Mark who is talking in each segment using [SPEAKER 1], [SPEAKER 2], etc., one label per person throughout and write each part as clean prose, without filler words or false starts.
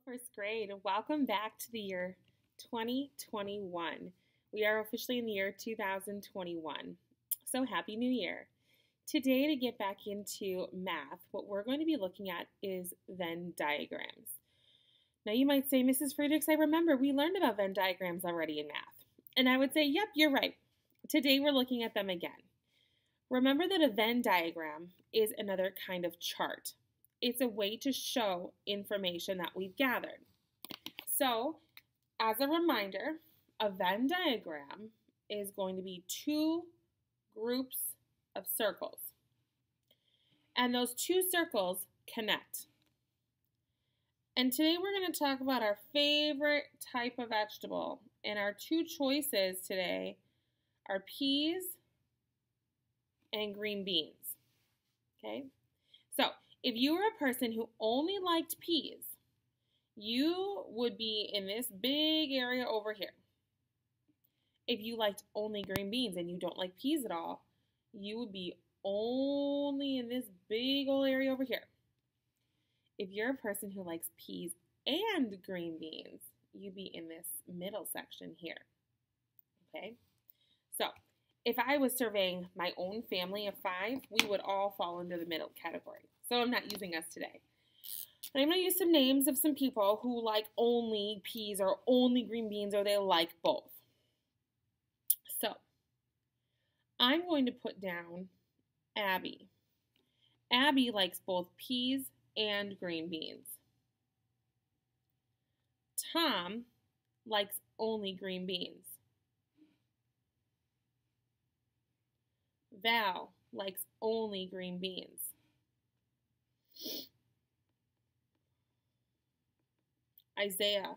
[SPEAKER 1] First grade. Welcome back to the year 2021. We are officially in the year 2021. So happy new year. Today, to get back into math, what we're going to be looking at is Venn diagrams. Now you might say, Mrs. Friedrichs, I remember we learned about Venn diagrams already in math. And I would say, yep, you're right. Today we're looking at them again. Remember that a Venn diagram is another kind of chart. It's a way to show information that we've gathered. So, as a reminder, a Venn diagram is going to be two groups of circles. And those two circles connect. And today we're going to talk about our favorite type of vegetable. And our two choices today are peas and green beans. Okay? So, if you were a person who only liked peas, you would be in this big area over here. If you liked only green beans and you don't like peas at all, you would be only in this big old area over here. If you're a person who likes peas and green beans, you'd be in this middle section here. Okay? So, if I was surveying my own family of 5, we would all fall into the middle category. So I'm not using us today. But I'm going to use some names of some people who like only peas or only green beans or they like both. So I'm going to put down Abby. Abby likes both peas and green beans. Tom likes only green beans. Val likes only green beans. Isaiah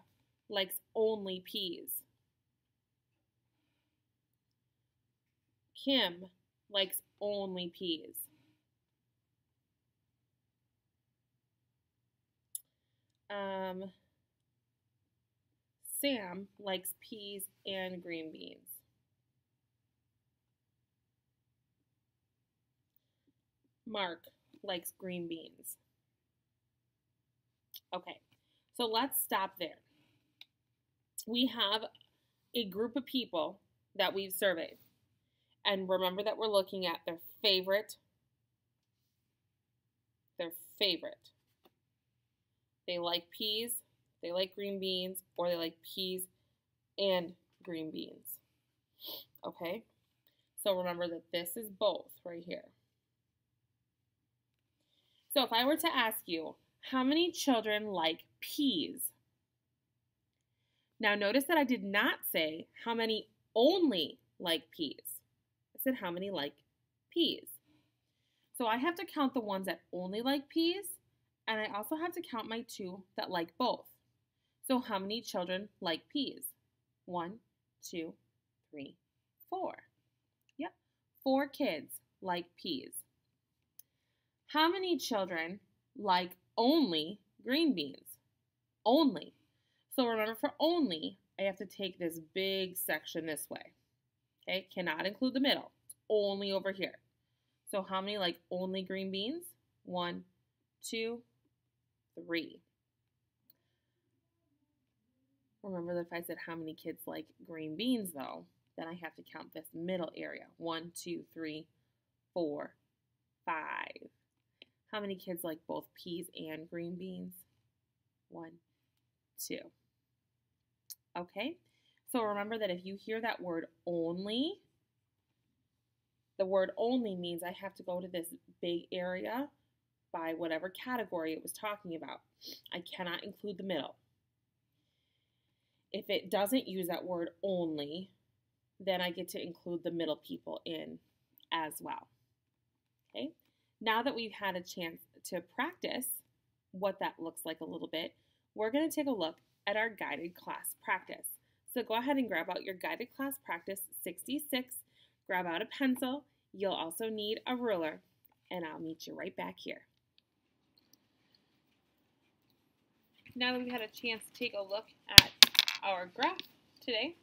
[SPEAKER 1] likes only peas. Kim likes only peas. Sam likes peas and green beans. Mark likes green beans. Okay, so let's stop there. We have a group of people that we've surveyed. And remember that we're looking at their favorite. They like peas, they like green beans, or they like peas and green beans. Okay, so remember that this is both right here. So if I were to ask you, how many children like peas? Now notice that I did not say how many only like peas. I said how many like peas. So I have to count the ones that only like peas, and I also have to count my 2 that like both. So how many children like peas? 1, 2, 3, 4. Yep, 4 kids like peas. How many children like only green beans? Only. So remember, for only, I have to take this big section this way. Okay, cannot include the middle. It's only over here. So how many like only green beans? 1, 2, 3. Remember that if I said how many kids like green beans, though, then I have to count this middle area. 1, 2, 3, 4, 5. How many kids like both peas and green beans? 1, 2. Okay, so remember that if you hear that word only, the word only means I have to go to this big area by whatever category it was talking about. I cannot include the middle. If it doesn't use that word only, then I get to include the middle people in as well. Okay. Now that we've had a chance to practice what that looks like a little bit, we're going to take a look at our guided class practice. So go ahead and grab out your guided class practice 66, grab out a pencil. You'll also need a ruler, and I'll meet you right back here. Now that we've had a chance to take a look at our graph today,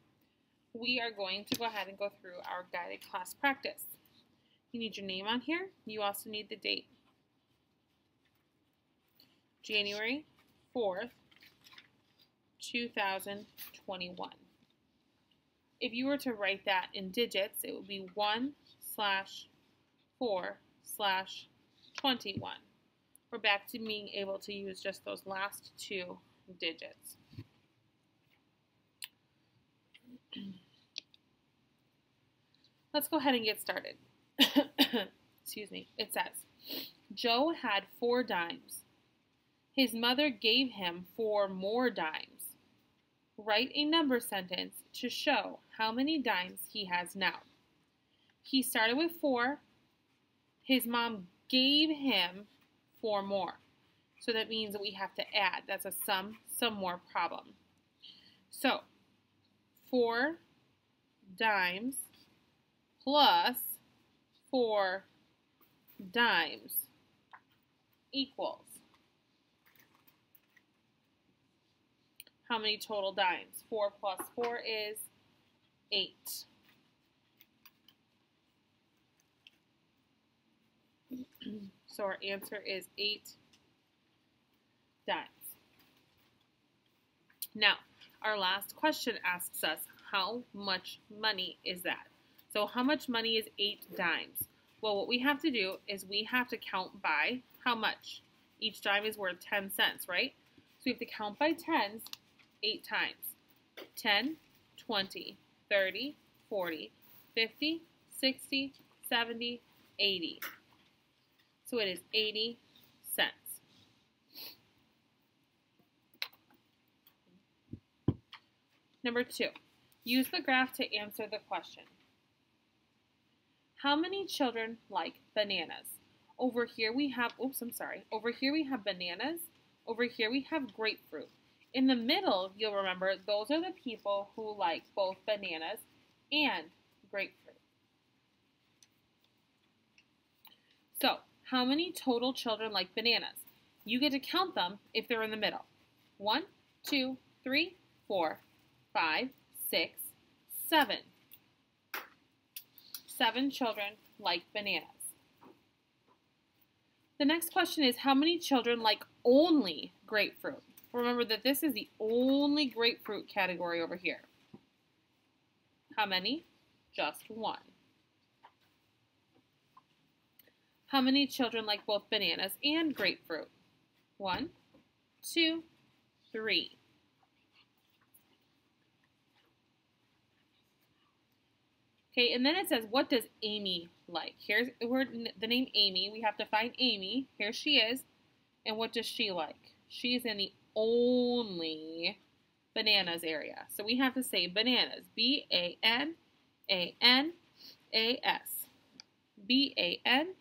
[SPEAKER 1] we are going to go ahead and go through our guided class practice. You need your name on here. You also need the date. January 4th, 2021. If you were to write that in digits, it would be 1/4/21. We're back to being able to use just those last two digits. Let's go ahead and get started. Excuse me. It says, Joe had 4 dimes. His mother gave him 4 more dimes. Write a number sentence to show how many dimes he has now. He started with 4. His mom gave him 4 more. So that means that we have to add. That's a some more problem. So 4 dimes plus 4 dimes equals how many total dimes? 4 plus 4 is 8. So our answer is 8 dimes. Now, our last question asks us, how much money is that? So how much money is 8 dimes? Well, what we have to do is we have to count by how much? Each dime is worth 10 cents, right? So we have to count by tens 8 times. 10, 20, 30, 40, 50, 60, 70, 80. So it is 80 cents. Number 2, use the graph to answer the question. How many children like bananas? Over here we have, over here we have bananas. Over here we have grapefruit. In the middle, you'll remember, those are the people who like both bananas and grapefruit. So, how many total children like bananas? You get to count them if they're in the middle. 1, 2, 3, 4, 5, 6, 7. 7 children like bananas. The next question is, how many children like only grapefruit? Remember that this is the only grapefruit category over here. How many? Just 1. How many children like both bananas and grapefruit? 1, 2, 3. Okay, and then it says, what does Amy like? Here's the name Amy. We have to find Amy. Here she is. And what does she like? She is in the only bananas area. So we have to say bananas. B-A-N-A-N-A-S. B-A-N-A-N-A-S.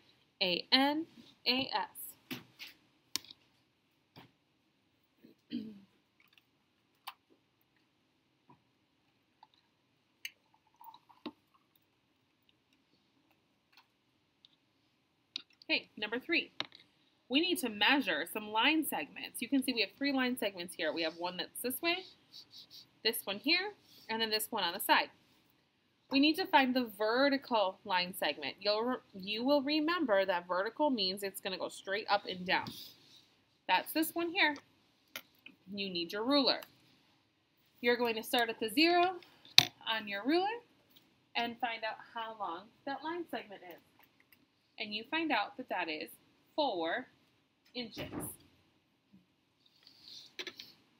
[SPEAKER 1] Okay, number 3. We need to measure some line segments. You can see we have 3 line segments here. We have one that's this way, this one here, and then this one on the side. We need to find the vertical line segment. You will remember that vertical means it's going to go straight up and down. That's this one here. You need your ruler. You're going to start at the 0 on your ruler and find out how long that line segment is. And you find out that that is 4 inches.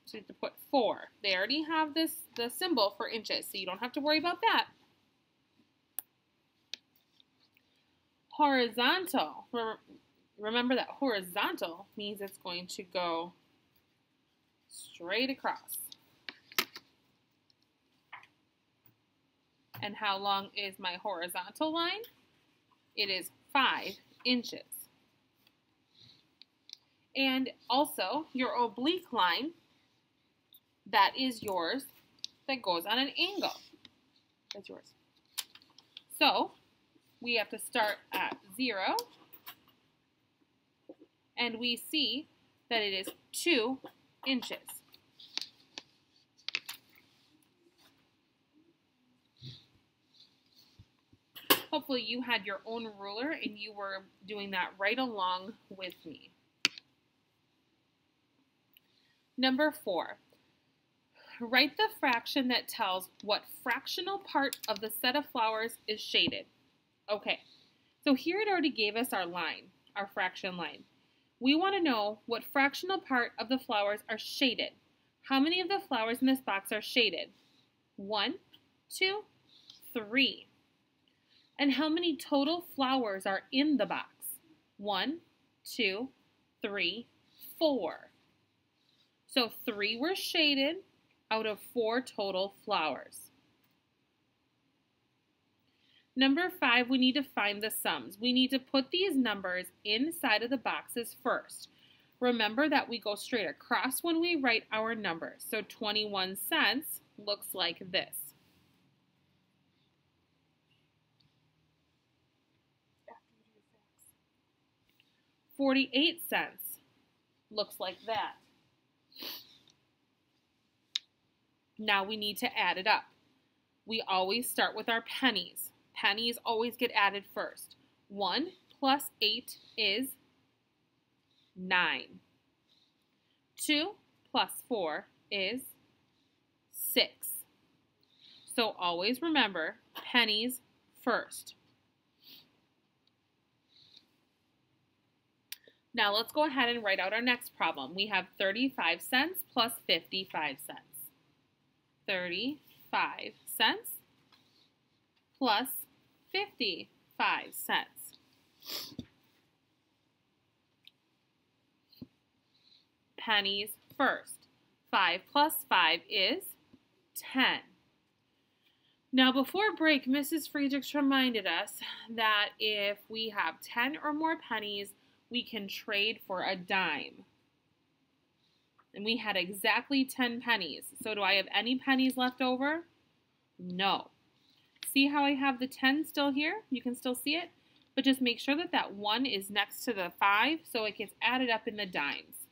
[SPEAKER 1] So you have to put 4. They already have the symbol for inches, so you don't have to worry about that. Horizontal. Remember that horizontal means it's going to go straight across. And how long is my horizontal line? It is 5 inches. And also your oblique line, that is yours, that goes on an angle. That's yours. So we have to start at 0, and we see that it is 2 inches. Hopefully you had your own ruler and you were doing that right along with me. Number 4, write the fraction that tells what fractional part of the set of flowers is shaded. Okay, so here it already gave us our line, our fraction line. We want to know what fractional part of the flowers are shaded. How many of the flowers in this box are shaded? 1, 2, 3. And how many total flowers are in the box? 1, 2, 3, 4. So 3 were shaded out of 4 total flowers. Number 5, we need to find the sums. We need to put these numbers inside of the boxes first. Remember that we go straight across when we write our numbers. So 21 cents looks like this. $0.48 looks like that. Now we need to add it up. We always start with our pennies. Pennies always get added first. 1 plus 8 is 9. 2 plus 4 is 6. So always remember pennies first. Now let's go ahead and write out our next problem. We have 35 cents plus 55 cents. 35 cents plus 55 cents. Pennies first. 5 plus 5 is 10. Now before break, Mrs. Friedrichs reminded us that if we have 10 or more pennies, we can trade for a dime. And we had exactly 10 pennies. So do I have any pennies left over? No. See how I have the 10 still here? You can still see it. But just make sure that that 1 is next to the 5 so it gets added up in the dimes.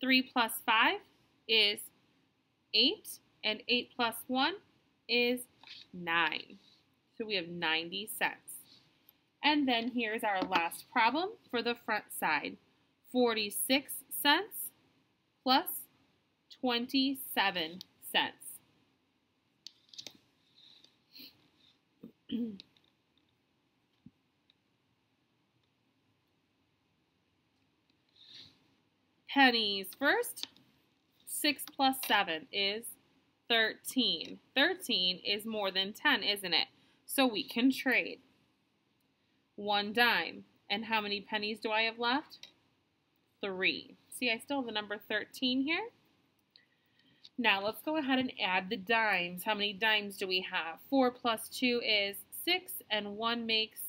[SPEAKER 1] 3 plus 5 is 8. And 8 plus 1 is 9. So we have 90 cents. And then here's our last problem for the front side. 46 cents plus 27 cents. Pennies first. 6 plus 7 is 13. 13 is more than 10, isn't it? So we can trade. 1 dime. And how many pennies do I have left? 3. See, I still have the number 13 here. Now let's go ahead and add the dimes. How many dimes do we have? 4 plus 2 is 6, and 1 makes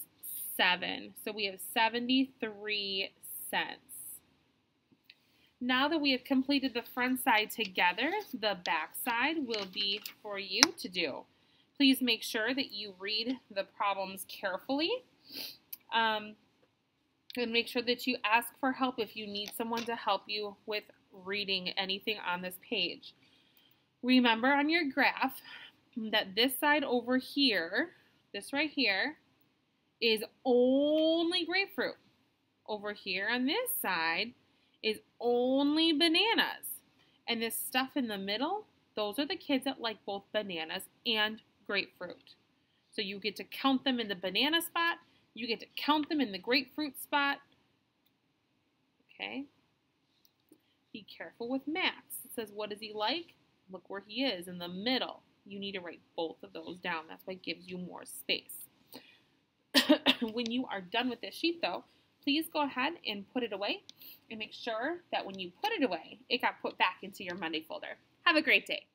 [SPEAKER 1] 7. So we have 73 cents. Now that we have completed the front side together, the back side will be for you to do. Please make sure that you read the problems carefully. And make sure that you ask for help if you need someone to help you with reading anything on this page. Remember on your graph that this side over here, this right here, is only grapefruit. Over here on this side is only bananas. And this stuff in the middle, those are the kids that like both bananas and grapefruit. So you get to count them in the banana spot. You get to count them in the grapefruit spot. Okay. Be careful with Max. It says, what does he like? Look where he is, in the middle. You need to write both of those down. That's why it gives you more space. When you are done with this sheet, though, please go ahead and put it away. And make sure that when you put it away, it got put back into your Monday folder. Have a great day.